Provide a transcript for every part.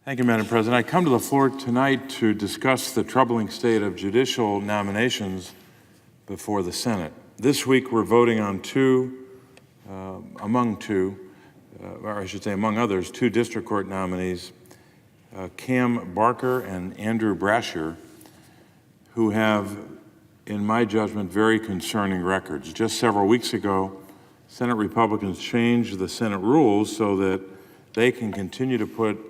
Thank you, Madam President. I come to the floor tonight to discuss the troubling state of judicial nominations before the Senate. This week we're voting on among others, two district court nominees, Cam Barker and Andrew Brasher, who have, in my judgment, very concerning records. Just several weeks ago, Senate Republicans changed the Senate rules so that they can continue to put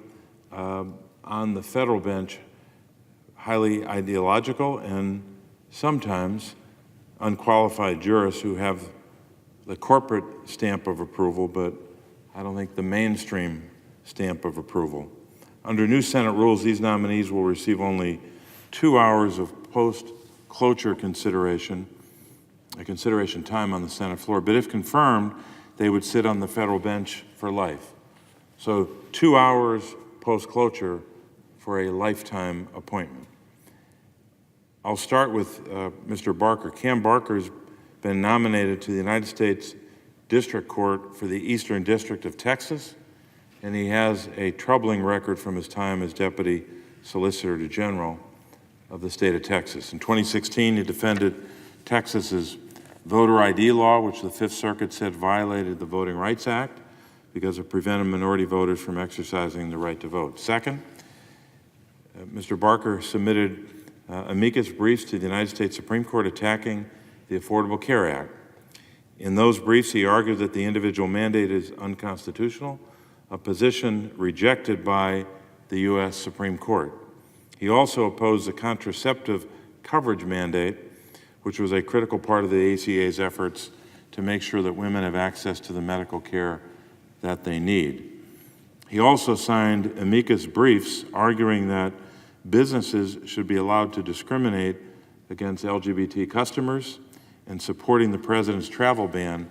on the federal bench highly ideological and sometimes unqualified jurists who have the corporate stamp of approval, but I don't think the mainstream stamp of approval. Under new Senate rules, these nominees will receive only 2 hours of post-cloture consideration time on the Senate floor, but if confirmed, they would sit on the federal bench for life. So 2 hours post-cloture for a lifetime appointment. I'll start with Mr. Barker. Cam Barker has been nominated to the United States District Court for the Eastern District of Texas, and he has a troubling record from his time as Deputy Solicitor General of the state of Texas. In 2016, he defended Texas's voter ID law, which the Fifth Circuit said violated the Voting Rights Act because it prevented minority voters from exercising the right to vote. Second, Mr. Barker submitted amicus briefs to the United States Supreme Court attacking the Affordable Care Act. In those briefs, he argued that the individual mandate is unconstitutional, a position rejected by the U.S. Supreme Court. He also opposed the contraceptive coverage mandate, which was a critical part of the ACA's efforts to make sure that women have access to the medical care that they need. He also signed amicus briefs arguing that businesses should be allowed to discriminate against LGBT customers and supporting the president's travel ban,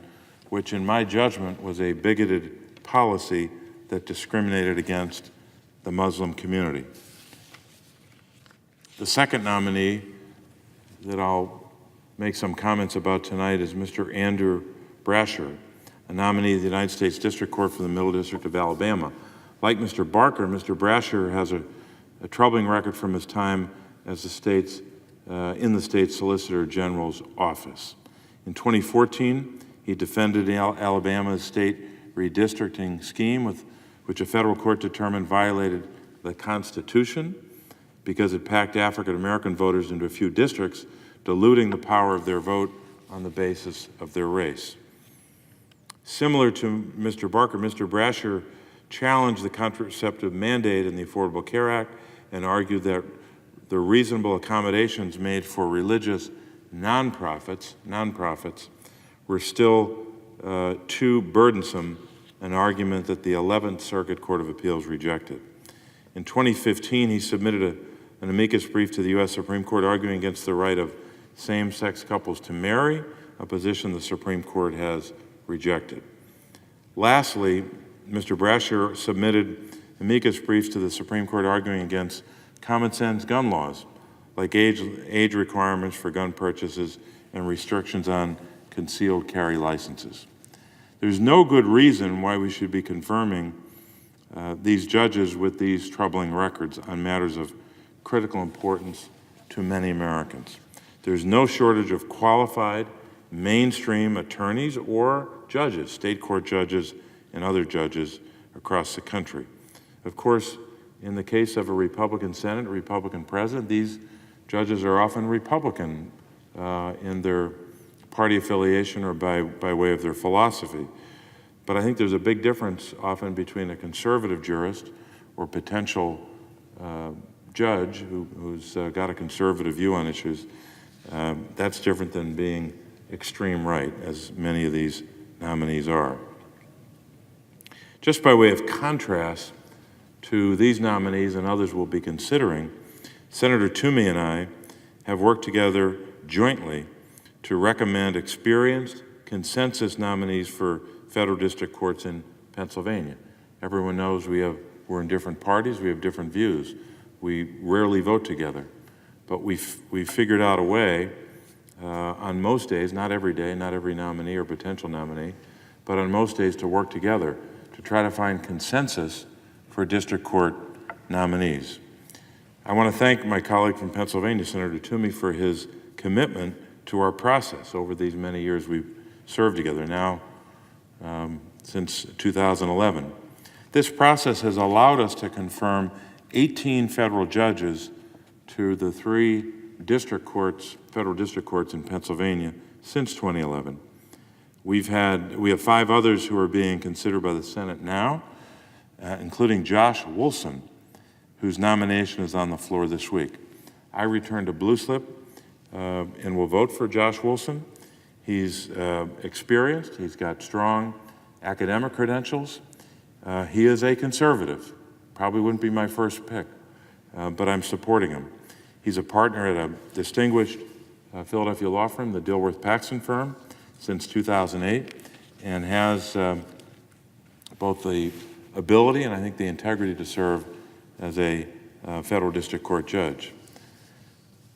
which in my judgment was a bigoted policy that discriminated against the Muslim community. The second nominee that I'll make some comments about tonight is Mr. Andrew Brasher, a nominee of the United States District Court for the Middle District of Alabama. Like Mr. Barker, Mr. Brasher has a troubling record from his time as in the state's Solicitor General's office. In 2014, he defended Alabama's state redistricting scheme, which a federal court determined violated the Constitution because it packed African American voters into a few districts, diluting the power of their vote on the basis of their race. Similar to Mr. Barker, Mr. Brasher challenged the contraceptive mandate in the Affordable Care Act and argued that the reasonable accommodations made for religious nonprofits were still too burdensome, an argument that the 11th Circuit Court of Appeals rejected. In 2015, he submitted an amicus brief to the U.S. Supreme Court arguing against the right of same-sex couples to marry, a position the Supreme Court has rejected. Lastly, Mr. Brasher submitted amicus briefs to the Supreme Court arguing against common-sense gun laws, like age requirements for gun purchases and restrictions on concealed carry licenses. There's no good reason why we should be confirming these judges with these troubling records on matters of critical importance to many Americans. There's no shortage of qualified mainstream attorneys or judges, state court judges and other judges across the country. Of course, in the case of a Republican Senate, a Republican president, these judges are often Republican in their party affiliation or by way of their philosophy. But I think there's a big difference often between a conservative jurist or potential judge who's got a conservative view on issues. That's different than being extreme right, as many of these nominees are. Just by way of contrast to these nominees and others we'll be considering, Senator Toomey and I have worked together jointly to recommend experienced consensus nominees for federal district courts in Pennsylvania. Everyone knows we're in different parties, we have different views. We rarely vote together, but we've figured out a way on most days, not every day, not every nominee or potential nominee, but on most days to work together to try to find consensus for district court nominees. I want to thank my colleague from Pennsylvania, Senator Toomey, for his commitment to our process over these many years we've served together, now since 2011. This process has allowed us to confirm 18 federal judges to the 3 district courts, federal district courts in Pennsylvania since 2011. We have 5 others who are being considered by the Senate now, including Josh Wolfson, whose nomination is on the floor this week. I returned a blue slip and will vote for Josh Wolfson. He's experienced, he's got strong academic credentials. He is a conservative. Probably wouldn't be my first pick, but I'm supporting him. He's a partner at a distinguished Philadelphia law firm, the Dilworth-Paxton firm, since 2008, and has both the ability and I think the integrity to serve as a federal district court judge.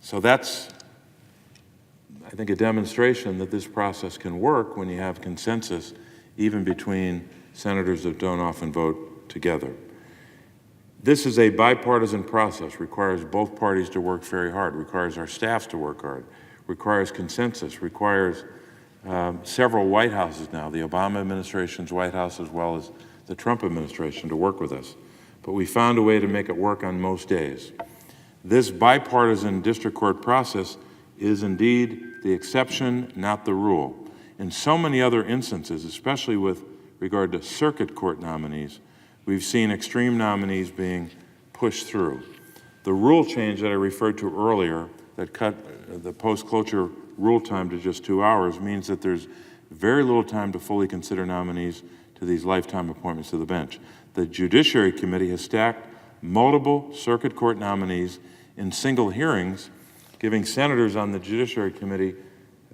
So that's, I think, a demonstration that this process can work when you have consensus even between senators that don't often vote together. This is a bipartisan process, requires both parties to work very hard, requires our staffs to work hard, requires consensus, requires several White Houses now, the Obama administration's White House as well as the Trump administration, to work with us. But we found a way to make it work on most days. This bipartisan district court process is indeed the exception, not the rule. In so many other instances, especially with regard to circuit court nominees, we've seen extreme nominees being pushed through. The rule change that I referred to earlier that cut the post-cloture rule time to just 2 hours means that there's very little time to fully consider nominees to these lifetime appointments to the bench. The Judiciary Committee has stacked multiple circuit court nominees in single hearings, giving senators on the Judiciary Committee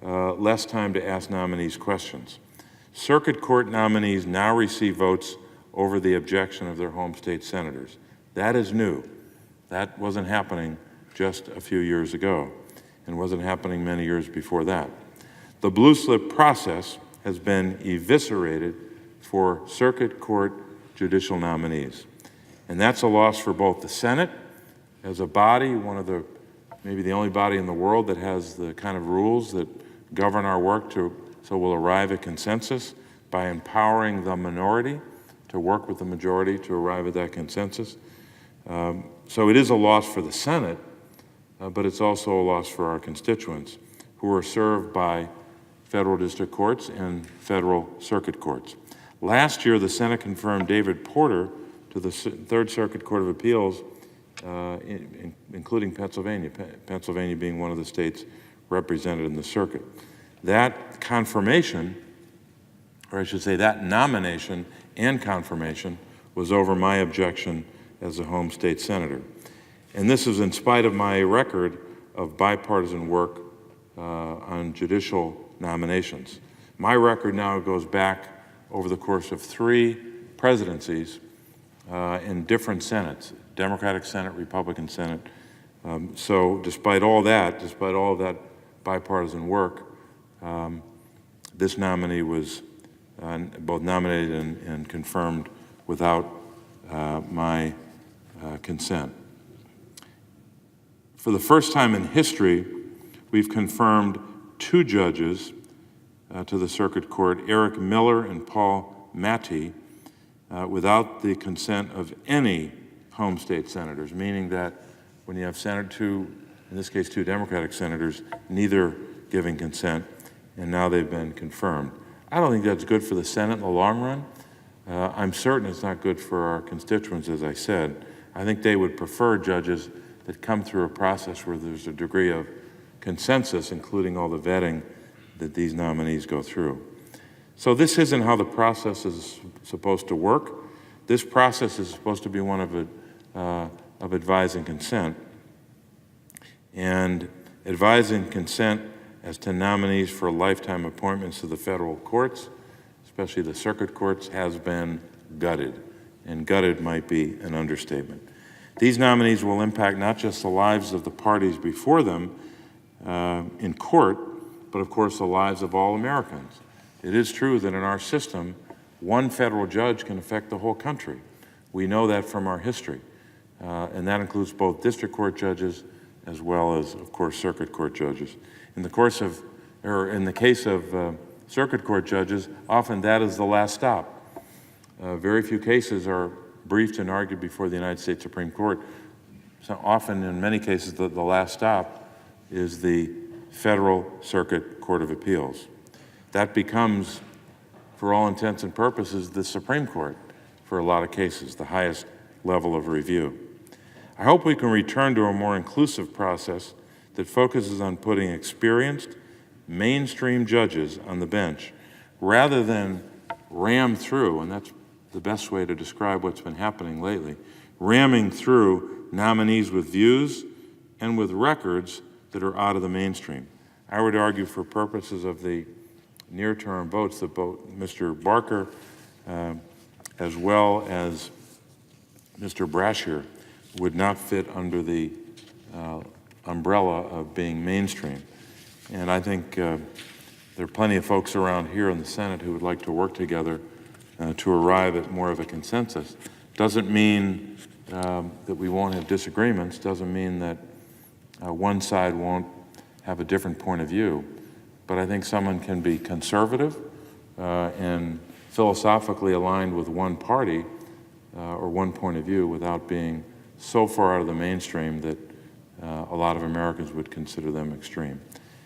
less time to ask nominees questions. Circuit court nominees now receive votes over the objection of their home state senators. That is new. That wasn't happening just a few years ago and wasn't happening many years before that. The blue slip process has been eviscerated for circuit court judicial nominees. And that's a loss for both the Senate as a body, one of the, maybe the only body in the world that has the kind of rules that govern our work so we'll arrive at consensus by empowering the minority to work with the majority to arrive at that consensus. So it is a loss for the Senate, but it's also a loss for our constituents who are served by federal district courts and federal circuit courts. Last year, the Senate confirmed David Porter to the Third Circuit Court of Appeals, including Pennsylvania, Pennsylvania being one of the states represented in the circuit. That confirmation, or I should say that nomination and confirmation, was over my objection as a home state senator. And this is in spite of my record of bipartisan work on judicial nominations. My record now goes back over the course of 3 presidencies in different Senates, Democratic Senate, Republican Senate. So despite all that bipartisan work, this nominee was both nominated and confirmed without my consent. For the first time in history, we've confirmed 2 judges to the Circuit Court, Eric Miller and Paul Matty, without the consent of any home state senators, meaning that when you have in this case 2 Democratic senators, neither giving consent, and now they've been confirmed. I don't think that's good for the Senate in the long run. I'm certain it's not good for our constituents, as I said. I think they would prefer judges that come through a process where there's a degree of consensus, including all the vetting that these nominees go through. So this isn't how the process is supposed to work. This process is supposed to be one of advising consent. And advising consent as to nominees for lifetime appointments to the federal courts, especially the circuit courts, has been gutted. And gutted might be an understatement. These nominees will impact not just the lives of the parties before them in court, but of course the lives of all Americans. It is true that in our system, one federal judge can affect the whole country. We know that from our history. and that includes both district court judges as well as, of course, circuit court judges. In the case of circuit court judges, often that is the last stop. Very few cases are briefed and argued before the United States Supreme Court. So often, in many cases, the last stop is the Federal Circuit Court of Appeals. That becomes, for all intents and purposes, the Supreme Court for a lot of cases, the highest level of review. I hope we can return to a more inclusive process that focuses on putting experienced, mainstream judges on the bench rather than ram through, and that's the best way to describe what's been happening lately, ramming through nominees with views and with records that are out of the mainstream. I would argue, for purposes of the near-term votes, that both Mr. Barker as well as Mr. Brasher would not fit under the umbrella of being mainstream. And I think there are plenty of folks around here in the Senate who would like to work together to arrive at more of a consensus. Doesn't mean that we won't have disagreements, doesn't mean that one side won't have a different point of view. But I think someone can be conservative and philosophically aligned with one party or one point of view without being so far out of the mainstream that a lot of Americans would consider them extreme.